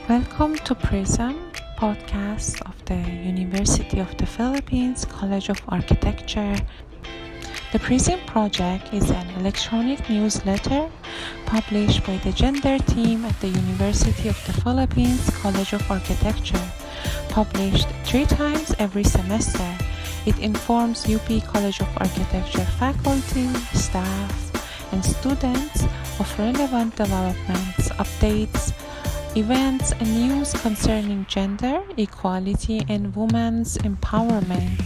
Welcome to Prism, podcast of the University of the Philippines College of Architecture. The Prism project is an electronic newsletter published by the gender team at the University of the Philippines College of Architecture, published 3 times every semester. It informs UP College of Architecture faculty, staff, and students of relevant developments, updates, events, and news concerning gender, equality, and women's empowerment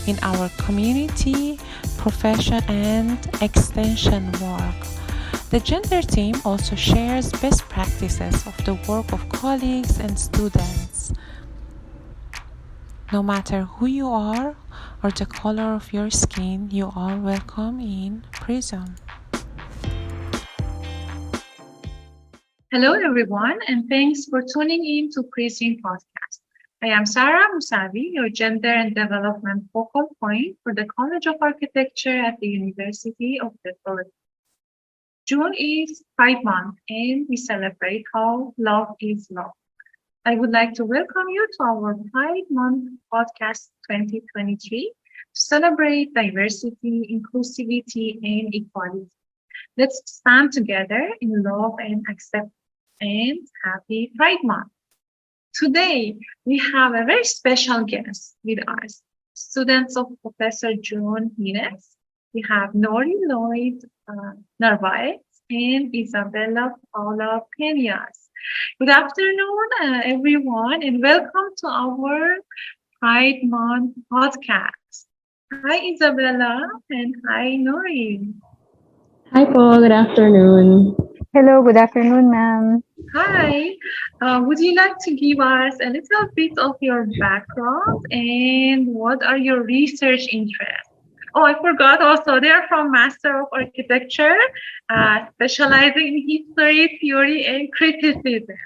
in our community, profession, and extension work. The gender team also shares best practices of the work of colleagues and students. No matter who you are or the color of your skin, you are welcome in Prism. Hello, everyone, and thanks for tuning in to Prism Podcast. I am Sarah Musavi, your gender and development focal point for the College of Architecture at the University of the Philippines. June is Pride Month, and we celebrate how love is love. I would like to welcome you to our Pride Month podcast 2023 to celebrate diversity, inclusivity, and equality. Let's stand together in love and acceptance. And happy Pride Month. Today, we have a very special guest with us, students of Professor June Hines. We have Nori Lloyd Narvaez and Isabella Paula Peñas. Good afternoon, everyone, and welcome to our Pride Month podcast. Hi, Isabella, and hi, Nori. Hi po, good afternoon. Hello, good afternoon, ma'am. Hi, would you like to give us a little bit of your background and what are your research interests? Oh, I forgot also, they're from Master of Architecture, specializing in history, theory, and criticism.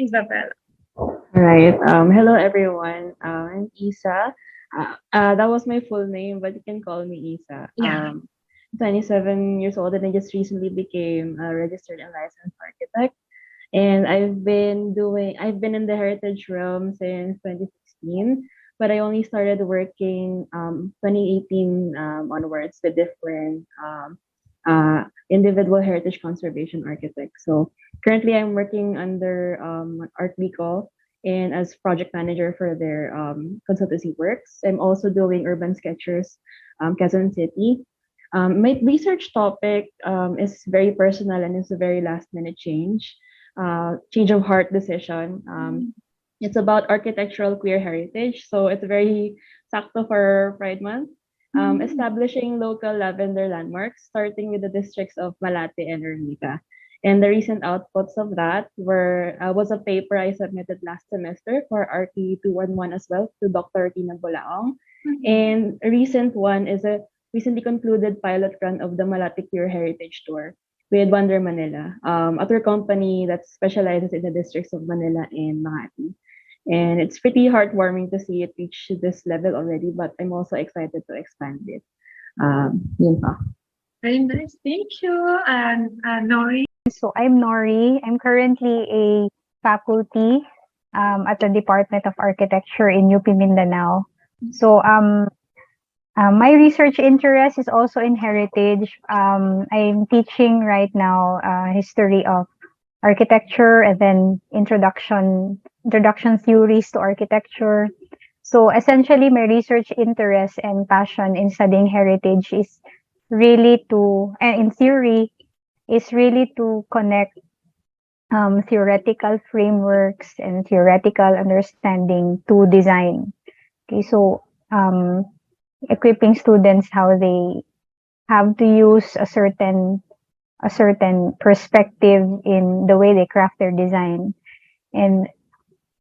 Isabella. All right. Hello everyone. I'm Isa. That was my full name, but you can call me Isa. Yeah. 27 years old, and I just recently became a registered and licensed architect. And I've been in the heritage realm since 2016, but I only started working 2018 onwards with different individual heritage conservation architects. So currently, I'm working under Art Bico and as project manager for their consultancy works. I'm also doing urban sketchers, Quezon City. My research topic is very personal and it's a very last minute change of heart decision. It's about architectural queer heritage, so it's very sakto for Pride Month. Establishing local lavender landmarks, starting with the districts of Malate and Ermita. And the recent outputs of that was a paper I submitted last semester for RT 211 as well to Dr. Tina Bolaong. And a recent one is a recently concluded pilot run of the Malate Queer Heritage Tour with Wonder Manila, a tour company that specializes in the districts of Manila and Makati. And it's pretty heartwarming to see it reach this level already, but I'm also excited to expand it. Yun pa. Very nice. Thank you. And Nori. So I'm Nori. I'm currently a faculty at the Department of Architecture in UP Mindanao. So my research interest is also in heritage. I'm teaching right now history of architecture and then introduction theories to architecture. So essentially, my research interest and passion in studying heritage is really and in theory, is really to connect theoretical frameworks and theoretical understanding to design. Okay, so equipping students how they have to use a certain perspective in the way they craft their design. And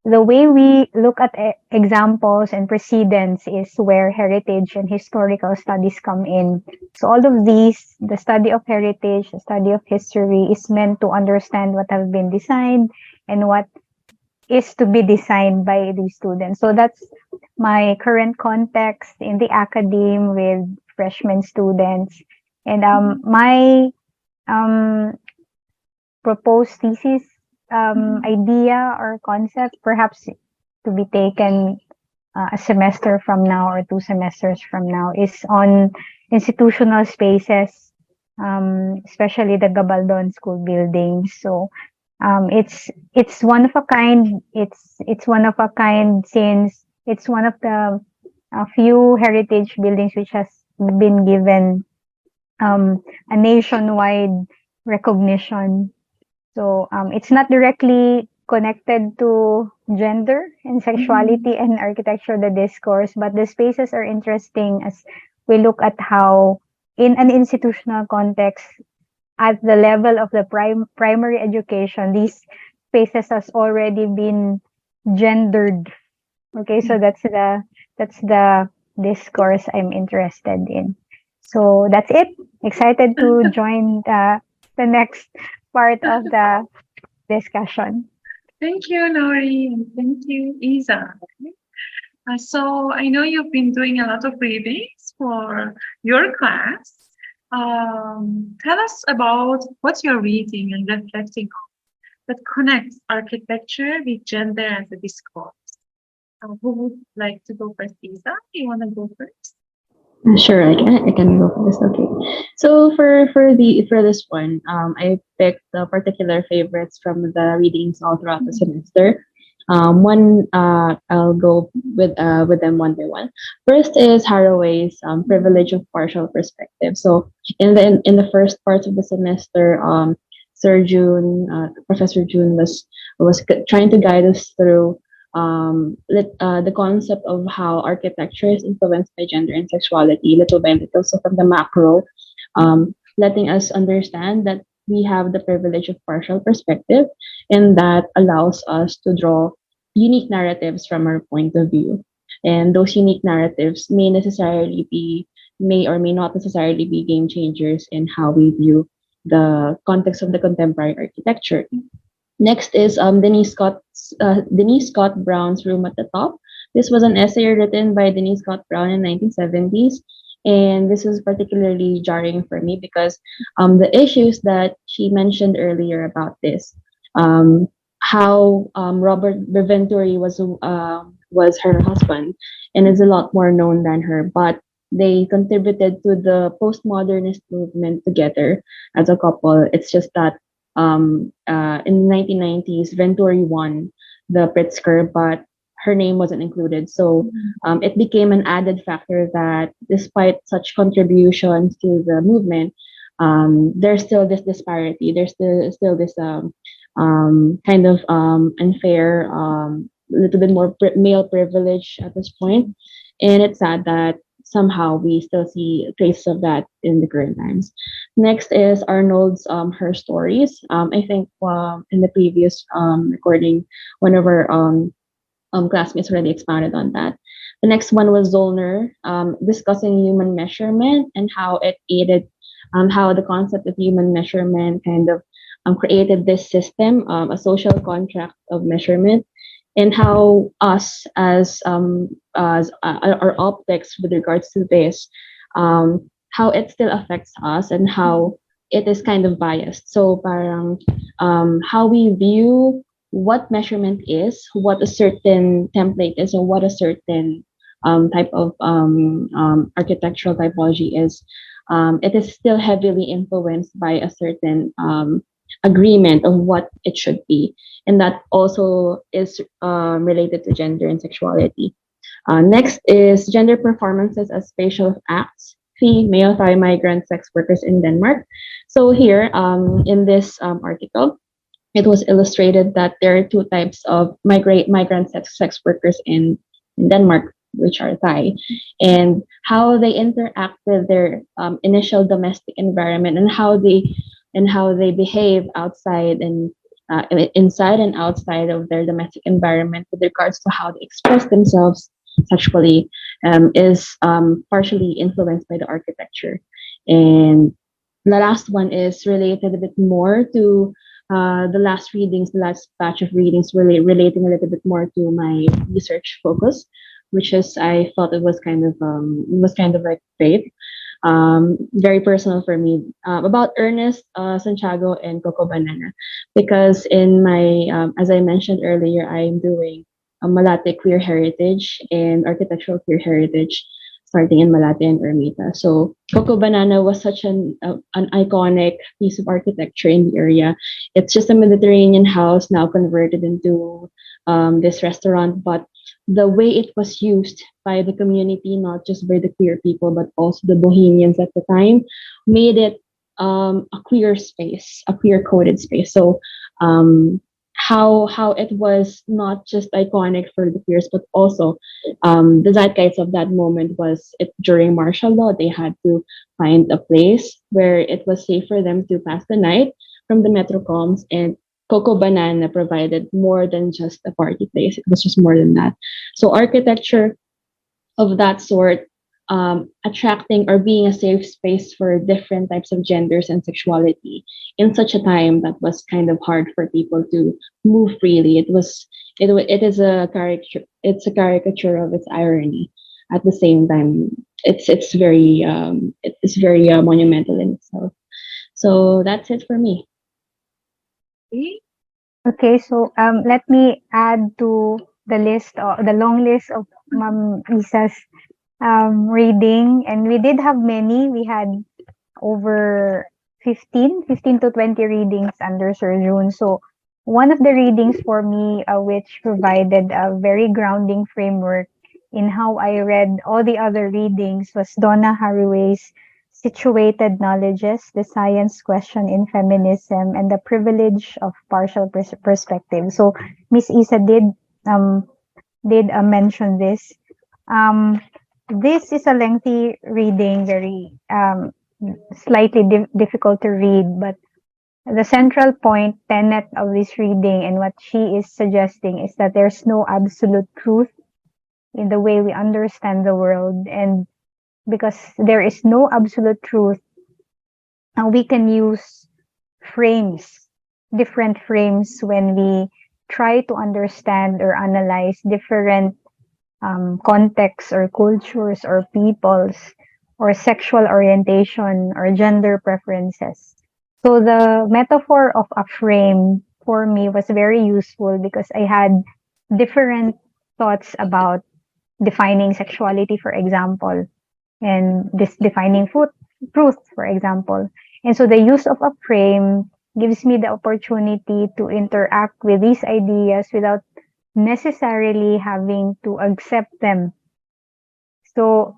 the way we look at examples and precedents is where heritage and historical studies come in. So all of these, the study of heritage, the study of history is meant to understand what have been designed and what is to be designed by these students. So that's my current context in the academe with freshman students. And my proposed thesis idea or concept, perhaps to be taken a semester from now or 2 semesters from now, is on institutional spaces, especially the Gabaldon School buildings. So it's one of a kind. It's one of a kind since it's one of the few heritage buildings which has been given a nationwide recognition. So it's not directly connected to gender and sexuality and architecture, the discourse, but the spaces are interesting as we look at how, in an institutional context, at the level of the primary education, these spaces has already been gendered. Okay, so that's the discourse I'm interested in. So that's it. Excited to join the next part of the discussion. Thank you, Nori, and thank you, Isa. So I know you've been doing a lot of readings for your class. Tell us about what you're reading and reflecting on that connects architecture with gender and the discourse. Who would like to go first? Isa, you want to go first? Sure, I can go first. Okay. So for this one, I picked the particular favorites from the readings all throughout the semester. One I'll go with them one by one. First is Haraway's Privilege of Partial Perspective. So in the first parts of the semester, Professor June was trying to guide us through the concept of how architecture is influenced by gender and sexuality, little by little. So from the macro, letting us understand that we have the privilege of partial perspective, and that allows us to draw unique narratives from our point of view. And those unique narratives may or may not necessarily be game changers in how we view the context of the contemporary architecture. Next is Denise Scott Brown's Room at the Top. This was an essay written by Denise Scott Brown in 1970s, and this was particularly jarring for me because the issues that she mentioned earlier about this, how Robert Venturi was her husband and is a lot more known than her, but they contributed to the postmodernist movement together as a couple. It's just that in the 1990s, Venturi won the Pritzker, but her name wasn't included. So it became an added factor that despite such contributions to the movement, there's still this disparity. There's still this kind of unfair, little bit more male privilege at this point. And it's sad that somehow we still see traces of that in the current times. Next is Arnold's Her Stories. I think in the previous recording, one of our classmates already expounded on that. The next one was Zollner, discussing human measurement and how it aided, how the concept of human measurement kind of created this system, a social contract of measurement, and how us as our optics with regards to this, how it still affects us and how it is kind of biased. So parang how we view what measurement is, what a certain template is, or what a certain type of architectural typology is, it is still heavily influenced by a certain agreement of what it should be. And that also is related to gender and sexuality. Next is Gender Performances as Spatial Acts, Female Thai Migrant Sex Workers in Denmark. So here in this article, it was illustrated that there are two types of migrant sex workers in Denmark, which are Thai, and how they interact with their initial domestic environment, and how they behave outside and inside and outside of their domestic environment with regards to how they express themselves sexually, is partially influenced by the architecture. And the last one is related a bit more to the last batch of readings, relating a little bit more to my research focus, which is I felt it was kind of like faith. very personal for me, about Ernest, Santiago, and Coco Banana, because in my, as I mentioned earlier, I'm doing a Malate Queer Heritage and Architectural Queer Heritage, starting in Malate and Ermita. So Coco Banana was such an iconic piece of architecture in the area. It's just a Mediterranean house now converted into this restaurant, but the way it was used by the community, not just by the queer people, but also the bohemians at the time, made it a queer space, a queer coded space. So how it was not just iconic for the queers, but also the zeitgeist of that moment was it during martial law. They had to find a place where it was safe for them to pass the night from the metrocoms, and Coco Banana provided more than just a party place. It was just more than that. So architecture of that sort, attracting or being a safe space for different types of genders and sexuality in such a time that was kind of hard for people to move freely. It is a caricature. It's a caricature of its irony. At the same time, it's very monumental in itself. So that's it for me. Okay. Okay, so let me add to the list, the long list of Ma'am Isa's reading, and we did have many. We had over 15 to 20 readings under Sir June. So one of the readings for me, which provided a very grounding framework in how I read all the other readings, was Donna Haraway's Situated Knowledges, the Science Question in Feminism, and the Privilege of Partial Perspective. So Miss Isa did mention this. This is a lengthy reading, very slightly difficult to read, but the central point tenet of this reading and what she is suggesting is that there's no absolute truth in the way we understand the world, and because there is no absolute truth, we can use frames, different frames, when we try to understand or analyze different contexts or cultures or peoples or sexual orientation or gender preferences. So the metaphor of a frame for me was very useful because I had different thoughts about defining sexuality, for example, and this defining truth, for example. And so the use of a frame gives me the opportunity to interact with these ideas without necessarily having to accept them. So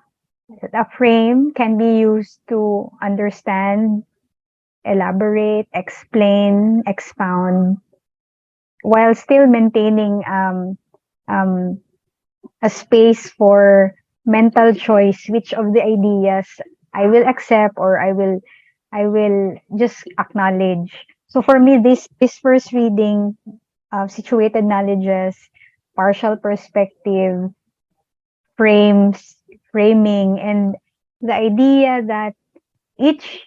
a frame can be used to understand, elaborate, explain, expound, while still maintaining a space for mental choice, which of the ideas I will accept or I will just acknowledge. So for me, this first reading, situated knowledges, partial perspective, frames, framing, and the idea that each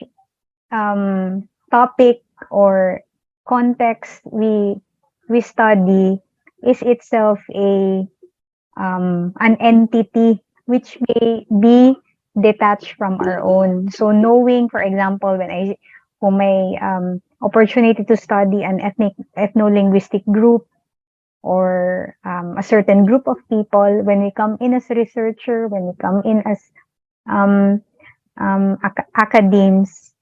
topic or context we study is itself an entity which may be detached from our own. So knowing, for example, for my opportunity to study an ethno-linguistic group or a certain group of people, when we come in as a researcher, when we come in as academes,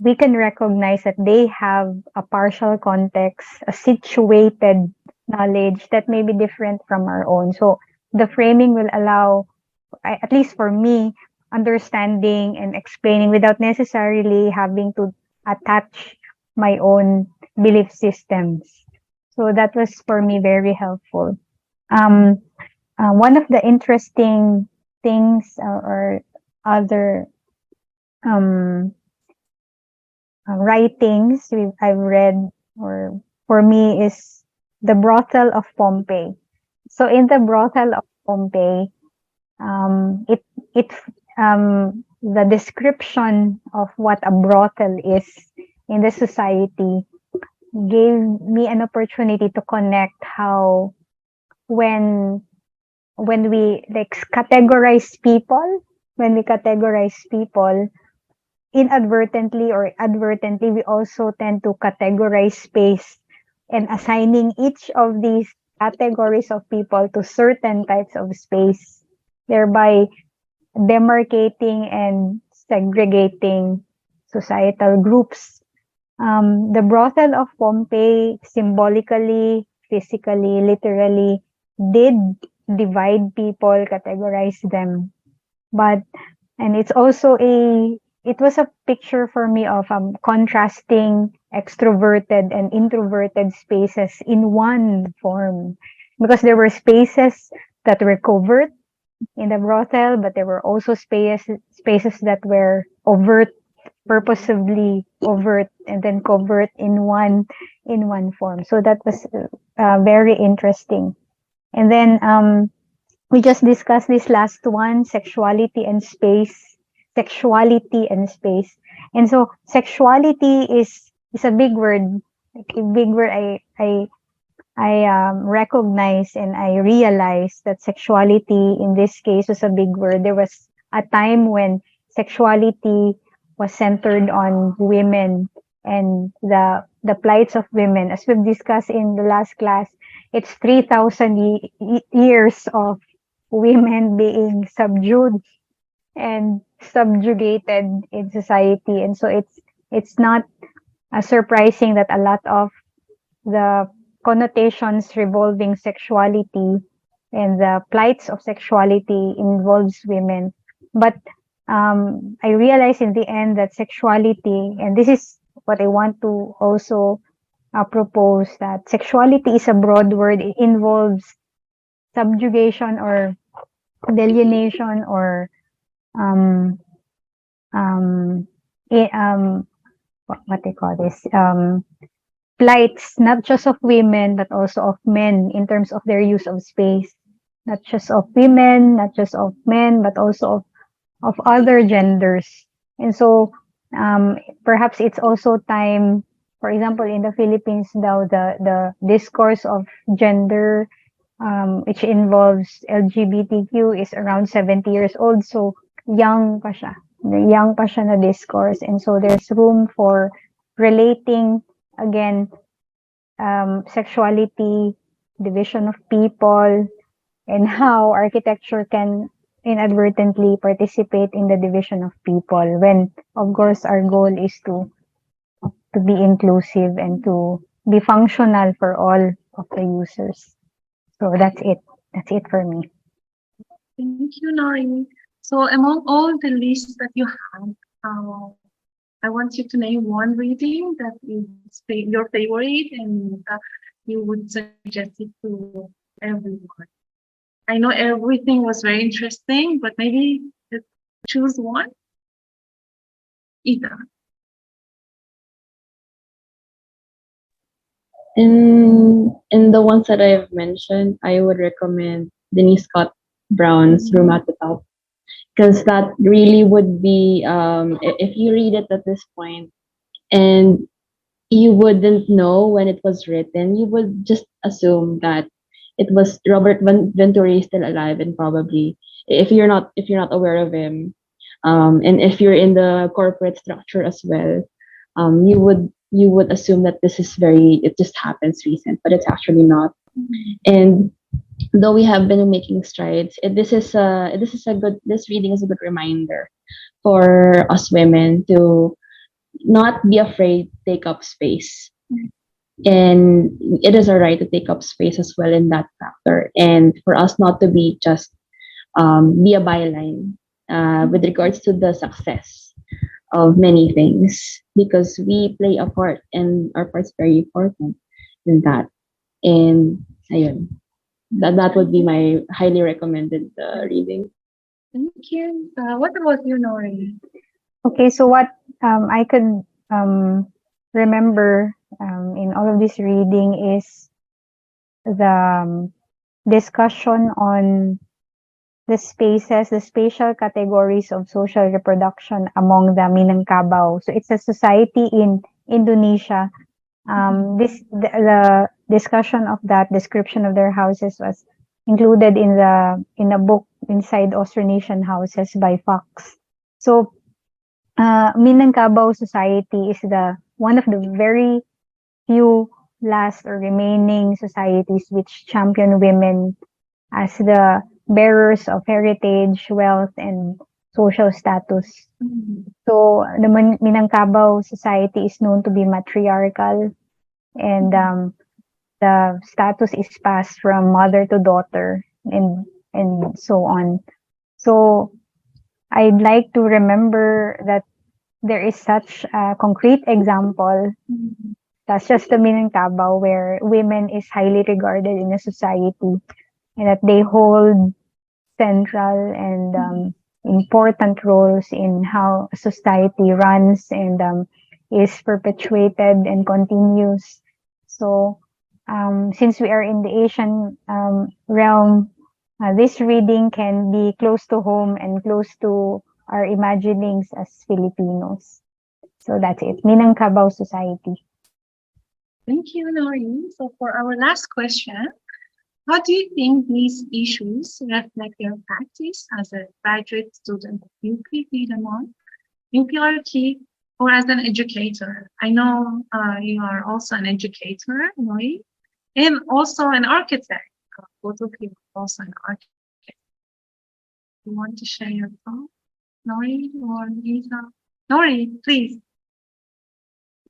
we can recognize that they have a partial context, a situated knowledge that may be different from our own. So the framing will allow, at least for me, understanding and explaining without necessarily having to attach my own belief systems. So that was for me very helpful. One of the interesting things or other writings I've read, or for me, is The Brothel of Pompeii. So in The Brothel of Pompeii, it the description of what a brothel is in the society gave me an opportunity to connect how when we like categorize people, when we categorize people, inadvertently or advertently, we also tend to categorize space and assigning each of these categories of people to certain types of space, thereby demarcating and segregating societal groups. The brothel of Pompeii symbolically, physically, literally did divide people, categorize them. But, and it's also it was a picture for me of contrasting extroverted and introverted spaces in one form. Because there were spaces that were covert in the brothel, but there were also spaces that were overt, purposefully overt, and then covert in one form. So that was very interesting. And then we just discussed this last one, sexuality and space. Sexuality and space. And so sexuality is a big word. Like a big word I recognize and I realize that sexuality in this case was a big word. There was a time when sexuality was centered on women and the plights of women. As we've discussed in the last class, it's 3,000 years of women being subdued and subjugated in society. And so it's not surprising that a lot of the connotations revolving sexuality and the plights of sexuality involves women. But I realized in the end that sexuality, and this is what I want to also propose, that sexuality is a broad word. It involves subjugation or delineation or um, um, what they call this, plights, not just of women, but also of men in terms of their use of space. Not just of women, not just of men, but also of other genders. And so perhaps it's also time, for example, in the Philippines now, the discourse of gender, which involves LGBTQ, is around 70 years old. So young pa siya. Young pa siya na discourse. And so there's room for relating, again, sexuality, division of people, and how architecture can inadvertently participate in the division of people when, of course, our goal is to be inclusive and to be functional for all of the users. So that's it. That's it for me. Thank you, Nori. So among all the lists that you have, I want you to name one reading that is your favorite and you would suggest it to everyone. I know everything was very interesting, but maybe just choose one. Ida. In the ones that I've mentioned, I would recommend Denise Scott Brown's Room at the Top, because that really would be, if you read it at this point and you wouldn't know when it was written, you would just assume that it was Robert Venturi is still alive, and probably if you're not aware of him, and if you're in the corporate structure as well, you would assume that it just happens recent, but it's actually not. And though we have been making strides, this reading is a good reminder for us women to not be afraid to take up space. And it is our right to take up space as well in that factor, and for us not to be just be a byline with regards to the success of many things, because we play a part and our part's very important in that. And ayun, that would be my highly recommended reading. Thank you. What about you, Nori? Okay, so what I could remember in all of this reading is the discussion on the spaces, the spatial categories of social reproduction among the Minangkabau. So it's a society in Indonesia. The discussion of that description of their houses was included in a book, Inside Austronesian Houses by Fox. So Minangkabau society is the one of the very few last or remaining societies which champion women as the bearers of heritage, wealth, and social status. Mhm. So the Minangkabau society is known to be matriarchal, and the status is passed from mother to daughter, and so on. So I'd like to remember that there is such a concrete example. Mhm. That's just the Minangkabau, where women is highly regarded in a society and that they hold central and important roles in how a society runs and is perpetuated and continues. So, since we are in the Asian realm, this reading can be close to home and close to our imaginings as Filipinos. So that's it. Minangkabau Society. Thank you, Nori. So for our last question, how do you think these issues reflect your practice as a graduate student of UP Piedmont, UPRT, or as an educator? I know you are also an educator, Nori, and also an architect. Both of you are also an architect. You want to share your thoughts, Nori or Lisa? Nori, please.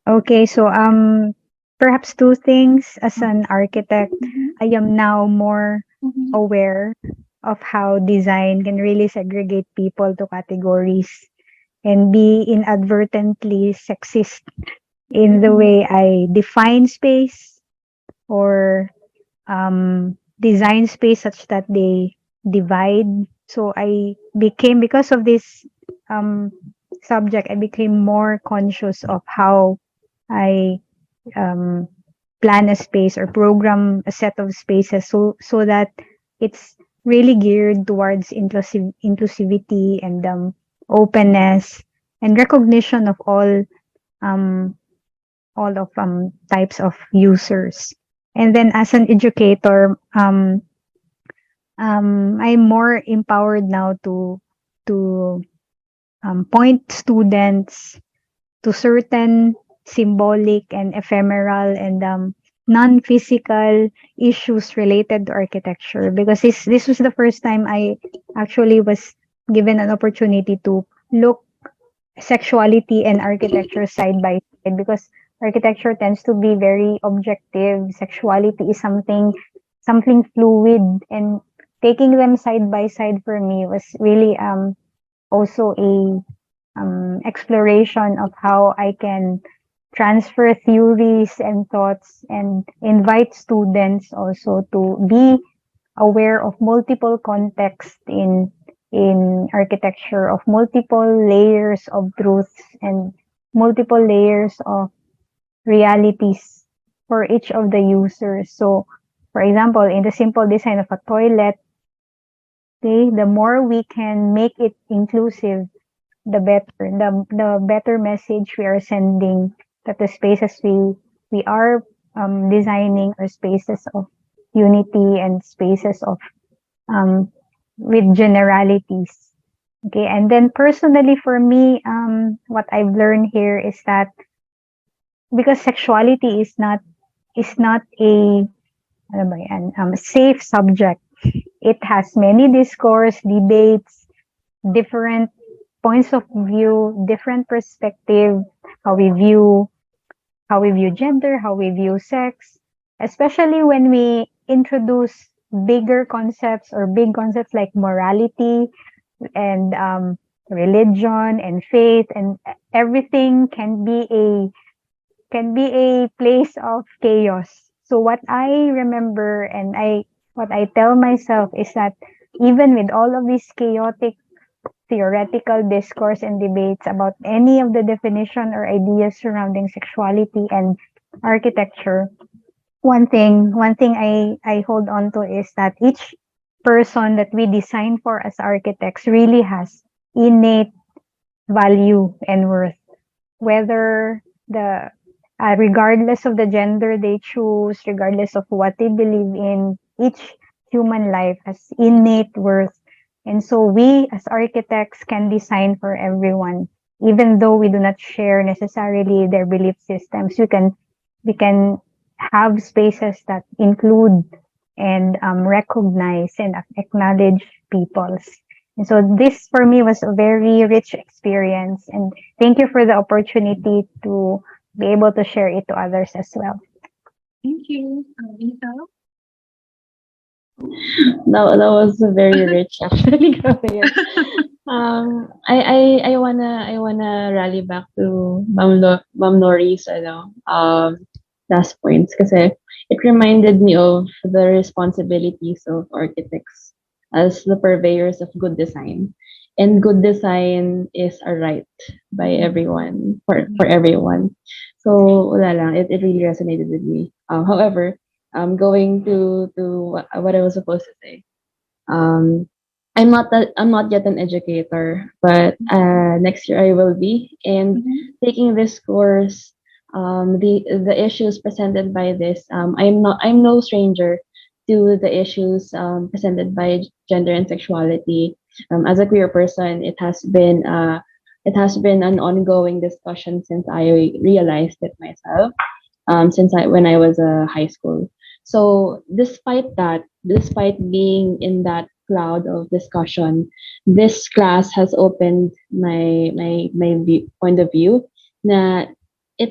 Okay, so perhaps two things. As an architect, Mhm, I am now more mhm, aware of how design can really segregate people to categories and be inadvertently sexist in the way I define space or design space such that they divide. So I became, because of this um, subject, I became more conscious of how I um, plan a space or program a set of spaces so that it's really geared towards inclusivity and openness and recognition of um, all of types of users. And then as an educator, I'm more empowered now to point students to certain symbolic and ephemeral and non-physical issues related to architecture, because this was the first time I actually was given an opportunity to look sexuality and architecture side by side, because architecture tends to be very objective. Sexuality is something fluid, and taking them side by side for me was really also a exploration of how I can transfer theories and thoughts and invite students also to be aware of multiple contexts in architecture, of multiple layers of truths and multiple layers of realities for each of the users. So, for example, in the simple design of a toilet, okay, the more we can make it inclusive, the better. The better message we are sending, that the spaces we are designing are spaces of unity and spaces of um, with generalities. Okay, and then personally for me, what I've learned here is that because sexuality is not a ano ba yan, safe subject. It has many discourse, debates, different points of view, different perspective, how we view how we view gender, how we view sex, especially when we introduce bigger concepts or big concepts like morality and religion and faith, and everything can be a place of chaos. So what I remember and what I tell myself is that even with all of these chaotic theoretical discourse and debates about any of the definition or ideas surrounding sexuality and architecture, one thing I hold on to is that each person that we design for as architects really has innate value and worth, whether the regardless of the gender they choose, regardless of what they believe in, each human life has innate worth. And so we as architects can design for everyone, even though we do not share necessarily their belief systems, we can have spaces that include and recognize and acknowledge peoples. And so this for me was a very rich experience. And thank you for the opportunity to be able to share it to others as well. Thank you, Lisa. That was very rich actually. Grabe yan. I wanna rally back to Ma'am Nori's last points kasi it reminded me of the responsibilities of architects as the purveyors of good design. And good design is a right by everyone, for everyone. So wala lang, it really resonated with me. However, going to what I was supposed to say. Um, I'm not yet an educator, but next year I will be. And Mhm. taking this course, the issues presented by this, I'm no stranger to the issues presented by gender and sexuality. As a queer person, it has been an ongoing discussion since I realized it myself, since I when I was a high school. So despite that, despite being in that cloud of discussion, this class has opened my point of view. Na it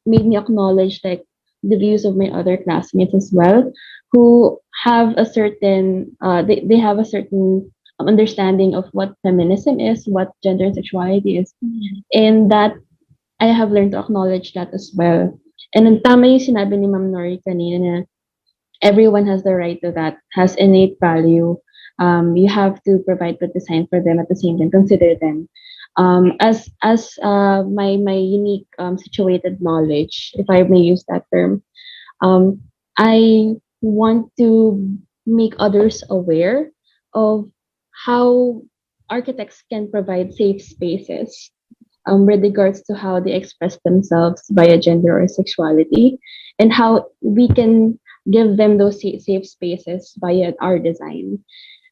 made me acknowledge like the views of my other classmates as well, who have a certain they have a certain understanding of what feminism is, what gender and sexuality is, Mhm. and that I have learned to acknowledge that as well. And then tama yung sinabi ni Ma'am Nori kanina na everyone has the right to that, has innate value. You have to provide good design for them at the same time, consider them. As my unique situated knowledge, if I may use that term, um, I want to make others aware of how architects can provide safe spaces with regards to how they express themselves via gender or sexuality, and how we can give them those safe spaces via our design.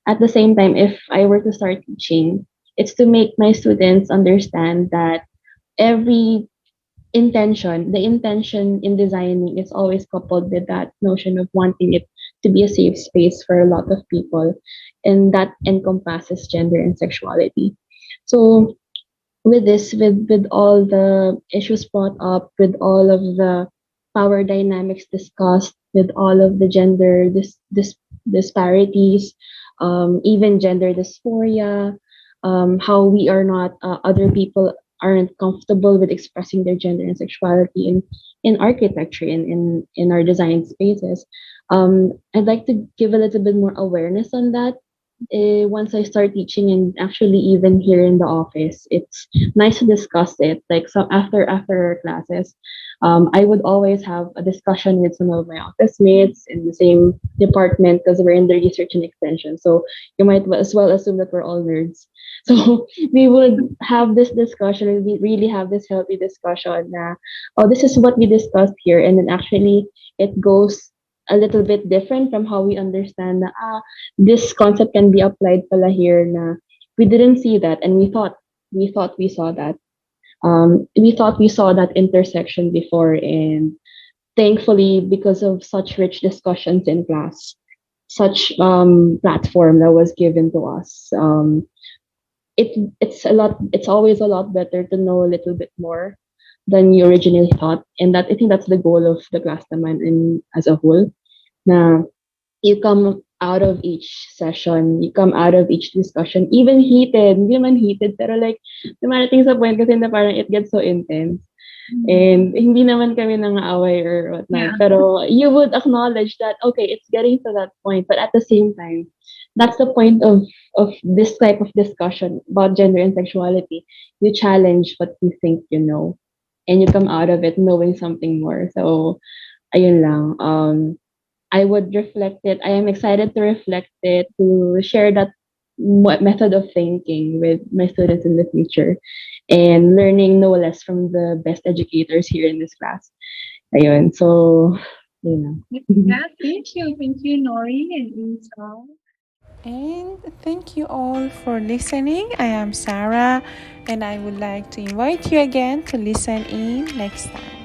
At the same time, if I were to start teaching, it's to make my students understand that every the intention in designing is always coupled with that notion of wanting it to be a safe space for a lot of people, and that encompasses gender and sexuality. So with all the issues brought up, with all of the power dynamics discussed, with all of the gender disparities, even gender dysphoria, how we are not other people aren't comfortable with expressing their gender and sexuality in architecture, in our design spaces. I'd like to give a little bit more awareness on that once I start teaching, and actually even here in the office, it's nice to discuss it. Like, so after classes, I would always have a discussion with some of my office mates in the same department because we're in the research and extension. So you might as well assume that we're all nerds. So we would have this discussion, and we really have this healthy discussion. Na, oh, this is what we discussed here, and then actually it goes a little bit different from how we understand na, this concept can be applied pala here na we didn't see that, and we thought we saw that. We thought we saw that intersection before, and thankfully, because of such rich discussions in class, such platform that was given to us, it's always a lot better to know a little bit more than you originally thought, and that I think that's the goal of the class naman in as a whole. Na you come out of each session, you come out of each discussion, even heated, hindi man heated, pero like, dumarating sa point kasi na parang it gets so intense. And hindi naman kami nang-aaway or whatnot. Yeah. Pero you would acknowledge that, okay, it's getting to that point. But at the same time, that's the point of this type of discussion about gender and sexuality. You challenge what you think you know. And you come out of it knowing something more. So, ayun lang. I would reflect it. I am excited to reflect it, to share that method of thinking with my students in the future, and learning no less from the best educators here in this class. Ayun. So, you know. Yeah, thank you. Thank you, Nori and Lisa. And thank you all for listening. I am Sarah, and I would like to invite you again to listen in next time.